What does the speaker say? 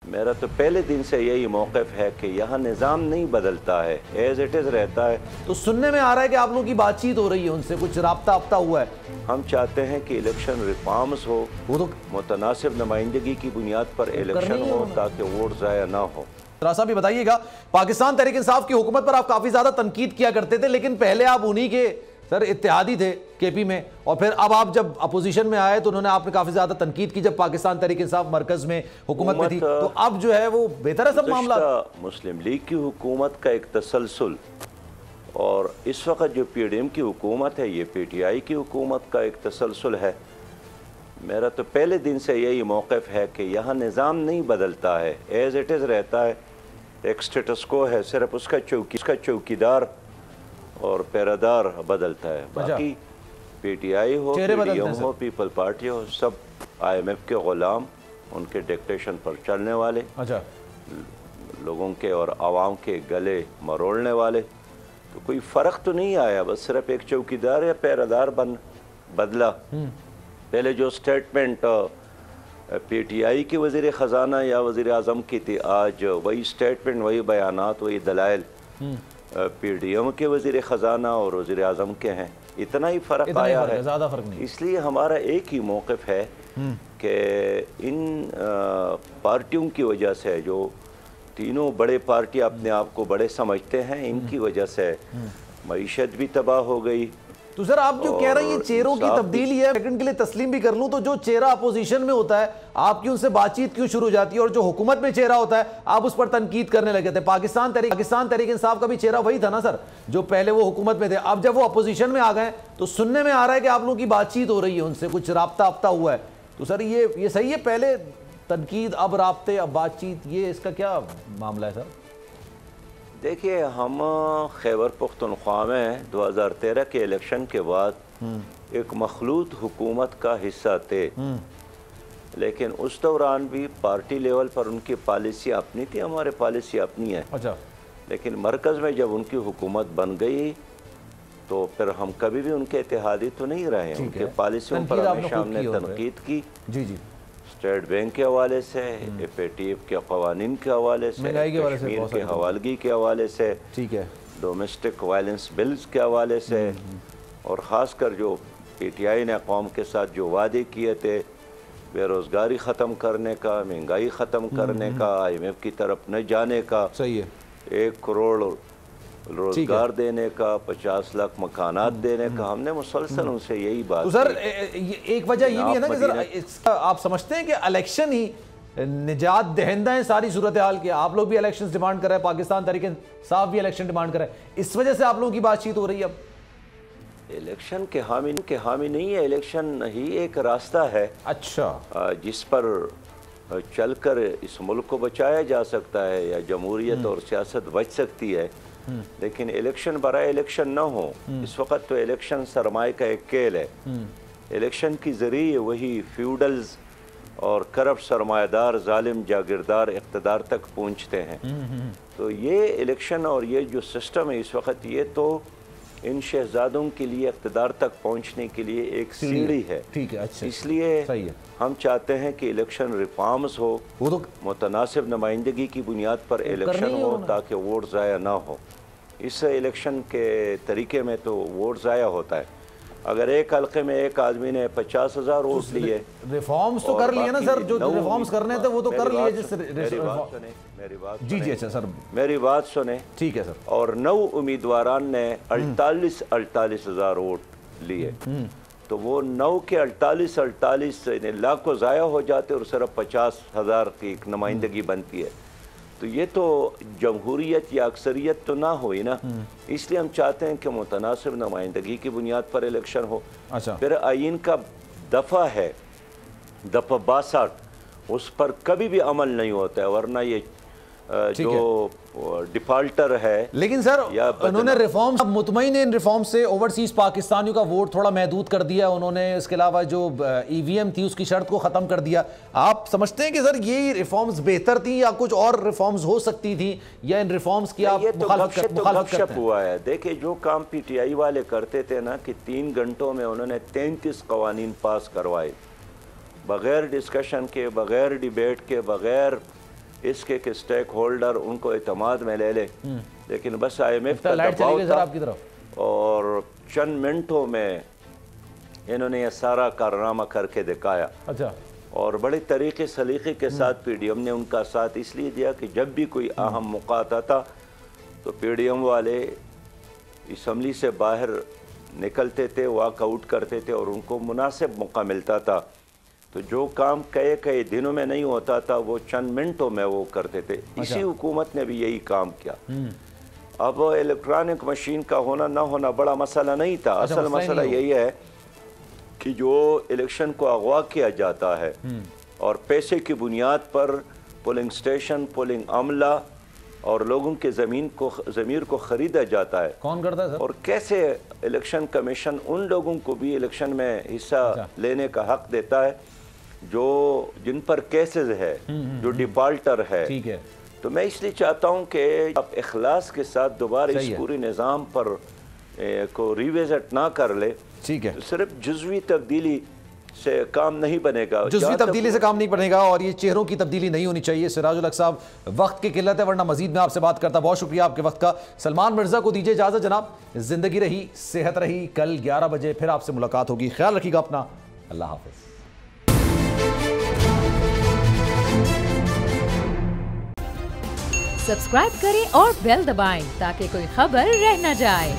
میرا تو پہلے دن سے یہی موقف ہے کہ یہاں نظام نہیں بدلتا ہے، ایز اٹ از رہتا ہے۔ تو سننے میں آ رہا ہے کہ آپ لوگوں کی بات چیت ہو رہی ہے ان سے، کچھ رابطہ ہوا ہے؟ ہم چاہتے ہیں کہ الیکشن ریفارمز ہو، وہ تو متناسب نمائندگی کی بنیاد پر الیکشن ہو تاکہ ووٹ ضائع نہ ہو۔ راسا بھی بتائیے گا، پاکستان تحریک انصاف کی حکومت پر آپ کافی زیادہ تنقید کیا کرتے تھے، لیکن پہلے آپ انہی کے سر اتحادی تھے کے پی میں، اور پھر اب آپ جب اپوزیشن میں آئے تو انہوں نے آپ نے کافی زیادہ تنقید کی جب پاکستان تحریک انصاف مرکز میں حکومت میں تھی، تو اب جو ہے وہ بہتر ہے سب معاملات؟ مسلم لیگ کی حکومت کا ایک تسلسل اور اس وقت جو پی ڈی ایم کی حکومت ہے یہ پی ٹی آئی کی حکومت کا ایک تسلسل ہے۔ میرا تو پہلے دن سے یہی موقف ہے کہ یہاں نظام نہیں بدلتا ہے، ایز اٹ از رہتا ہے، ایک سٹیٹس کو ہے، صرف اس کا چوکیدار اور پیرادار بدلتا ہے، باقی پی ٹی آئی ہو، پی ڈی ایم ہو، پیپل پارٹی ہو، سب آئی ایم ایف کے غلام، ان کے ڈکٹیشن پر چلنے والے، لوگوں کے اور عوام کے گلے مروڑنے والے۔ تو کوئی فرق تو نہیں آیا، بس صرف ایک چوکیدار یا پیرادار بدلا۔ پہلے جو سٹیٹمنٹ پی ٹی آئی کی وزیر خزانہ یا وزیر اعظم کی تھی، آج وہی سٹیٹمنٹ، وہی بیانات، وہی دلائل پی ڈی ایم کے وزیر خزانہ اور وزیر اعظم کے ہیں، اتنا ہی فرق آیا ہے۔ زیادہ فرق نہیں۔ اس لیے ہمارا ایک ہی موقف ہے کہ ان پارٹیوں کی وجہ سے، جو تینوں بڑے پارٹی اپنے آپ کو بڑے سمجھتے ہیں، ان کی وجہ سے معیشت بھی تباہ ہو گئی۔ تو سر آپ جو کہہ رہے ہیں یہ چہروں کی تبدیلی ہے، سیکنڈ کے لیے تسلیم بھی کر لوں تو جو چہرہ اپوزیشن میں ہوتا ہے آپ کی ان سے بات چیت کیوں شروع ہو جاتی ہے، اور جو حکومت میں چہرہ ہوتا ہے آپ اس پر تنقید کرنے لگے تھے؟ پاکستان تحریک انصاف کا بھی چہرہ وہی تھا نا سر، جو پہلے وہ حکومت میں تھے، اب جب وہ اپوزیشن میں آ گئے تو سننے میں آ رہا ہے کہ آپ لوگوں کی بات چیت ہو رہی ہے ان سے، کچھ رابطہ ہوا ہے، تو سر یہ صحیح ہے؟ پہلے تنقید، اب رابطے، اب بات چیت، یہ اس کا کیا معاملہ ہے سر؟ دیکھیے، ہم خیبر پختونخوا میں 2013 کے الیکشن کے بعد ایک مخلوط حکومت کا حصہ تھے، لیکن اس دوران بھی پارٹی لیول پر ان کی پالیسی اپنی تھی، ہمارے پالیسی اپنی ہے، لیکن مرکز میں جب ان کی حکومت بن گئی تو پھر ہم کبھی بھی ان کے اتحادی تو نہیں رہے، ان کے پالیسیوں پر ہمیشہ ہم نے تنقید کی، اسٹیٹ بینک کے حوالے سے، ایف اے ٹی ایف کے قوانین کے حوالے سے، کشمیر کے حوالگی کے حوالے سے، ڈومیسٹک وائلنس بلز کے حوالے سے، اور خاص کر جو پی ٹی آئی نے قوم کے ساتھ جو وعدے کیے تھے، بے روزگاری ختم کرنے کا، مہنگائی ختم کرنے کا، آئی ایم ایف کی طرف نہ جانے کا، 1 کروڑ روزگار دینے کا، 50 لاکھ مکانات دینے کا، ہم نے مسلسل ان سے یہی بات کی۔ تو سر ایک وجہ یہ بھی ہے نا کہ سر آپ سمجھتے ہیں کہ الیکشن ہی نجات دہندہ ہیں ساری صورتحال کے؟ آپ لوگ بھی الیکشن ڈیمانڈ کر رہے ہیں، پاکستان تحریک انصاف بھی الیکشن ڈیمانڈ کر رہے ہیں، اس وجہ سے آپ لوگوں کی بات چیت ہو رہی ہے اب؟ الیکشن کے حامی نہیں ہے، الیکشن ہی ایک راستہ ہے جس پر چل کر اس ملک کو بچایا جا سکتا ہے یا جمہوریت اور سیاست بچ سکتی ہے، لیکن الیکشن برائے الیکشن نہ ہو۔ اس وقت تو الیکشن سرمایہ کا ایک کھیل ہے، الیکشن کی ذریعے وہی فیوڈلز اور کرپٹ سرمایہ دار، ظالم جاگیردار اقتدار تک پہنچتے ہیں۔ تو یہ الیکشن اور یہ جو سسٹم ہے اس وقت، یہ تو ان شہزادوں کے لیے اقتدار تک پہنچنے کے لیے ایک سیڑھی ہے، اس لیے ہم چاہتے ہیں کہ الیکشن ریفارمز ہو، متناسب نمائندگی کی بنیاد پر الیکشن ہو تاکہ ووٹ ضائع نہ ہو۔ اس الیکشن کے طریقے میں تو ووٹ ضائع ہوتا ہے، اگر ایک حلقے میں ایک آدمی نے 50,000 ووٹ لیے، ریفارمز تو کر لیے نا سر، جو ریفارمز کرنے تھے وہ تو کر لیے۔ میری بات سنیں، ٹھیک ہے سر۔ اور 9 امیدواران نے 48,000 ووٹ لیے، تو وہ 9 کے 48 لاکھ ضائع ہو جاتے اور صرف 50,000 کی ایک نمائندگی بنتی ہے، تو یہ تو جمہوریت یا اکثریت تو نہ ہوئی نا۔ اس لیے ہم چاہتے ہیں کہ متناسب نمائندگی کی بنیاد پر الیکشن ہو۔ پھر آئین کا دفعہ ہے، دفعہ 62، اس پر کبھی بھی عمل نہیں ہوتا ہے، ورنہ یہ جو ڈیفالٹر ہے۔ لیکن سر انہوں نے ریفارمز، مطمئن ان ریفارم سے اوورسیز پاکستانیوں کا ووٹ تھوڑا محدود کر دیا انہوں نے، اس کے علاوہ جو ای وی ایم تھی اس کی شرط کو ختم کر دیا۔ آپ سمجھتے ہیں کہ سر یہ ریفارمز بہتر تھیں یا کچھ اور ریفارمز ہو سکتی تھیں، یا ان ریفارمز کی آپ مخالفت کرتے ہیں؟ ہوا ہے، دیکھیں جو کام پی ٹی آئی والے کرتے تھے نا کہ 3 گھنٹوں میں انہوں نے 33 قوانین پاس کروائے، بغیر ڈسکشن کے، بغیر ڈیبیٹ کے، بغیر اس کے کہ سٹیک ہولڈر ان کو اعتماد میں لے لے، لیکن بس IMF کا دباؤ تھا اور چند منٹوں میں انہوں نے یہ سارا کارنامہ کر کے دکھایا۔ اچھا، اور بڑے طریقے سلیقے کے ساتھ پی ڈی ایم نے ان کا ساتھ اس لیے دیا کہ جب بھی کوئی اہم موقع آتا تھا تو پی ڈی ایم والے اسمبلی سے باہر نکلتے تھے، واک آؤٹ کرتے تھے اور ان کو مناسب موقع ملتا تھا، تو جو کام کئی دنوں میں نہیں ہوتا تھا وہ چند منٹوں میں وہ کرتے تھے۔ اسی حکومت نے بھی یہی کام کیا۔ اب الیکٹرانک مشین کا ہونا نہ ہونا بڑا مسئلہ نہیں تھا، اصل مسئلہ یہی ہے کہ جو الیکشن کو اغوا کیا جاتا ہے اور پیسے کی بنیاد پر پولنگ سٹیشن، پولنگ عملہ اور لوگوں کے ضمیر کو خریدا جاتا ہے، کون کرتا ہے سر؟ اور کیسے الیکشن کمیشن ان لوگوں کو بھی الیکشن میں حصہ لینے کا حق دیتا ہے جن پر کیسز ہے، جو ڈیفالٹر ہے۔ ٹھیک ہے، تو میں اس لیے چاہتا ہوں کہ آپ اخلاص کے ساتھ دوبارہ اس پوری نظام پر کو ریویزٹ نہ کر لے۔ ٹھیک ہے، صرف جزوی تبدیلی سے کام نہیں بنے گا، جزوی تبدیلی سے کام نہیں بنے گا، اور یہ چہروں کی تبدیلی نہیں ہونی چاہیے۔ سراج الحق صاحب، وقت کی قلت ہے ورنہ مزید میں آپ سے بات کرتا۔ بہت شکریہ آپ کے وقت کا۔ سلمان مرزا کو دیجیے اجازت جناب، زندگی رہی، صحت رہی، کل 11 بجے پھر آپ سے ملاقات ہوگی، خیال رکھیے گا اپنا، اللہ حافظ۔ سبسکرائب کریں اور بیل دبائیں تاکہ کوئی خبر رہ نہ جائے۔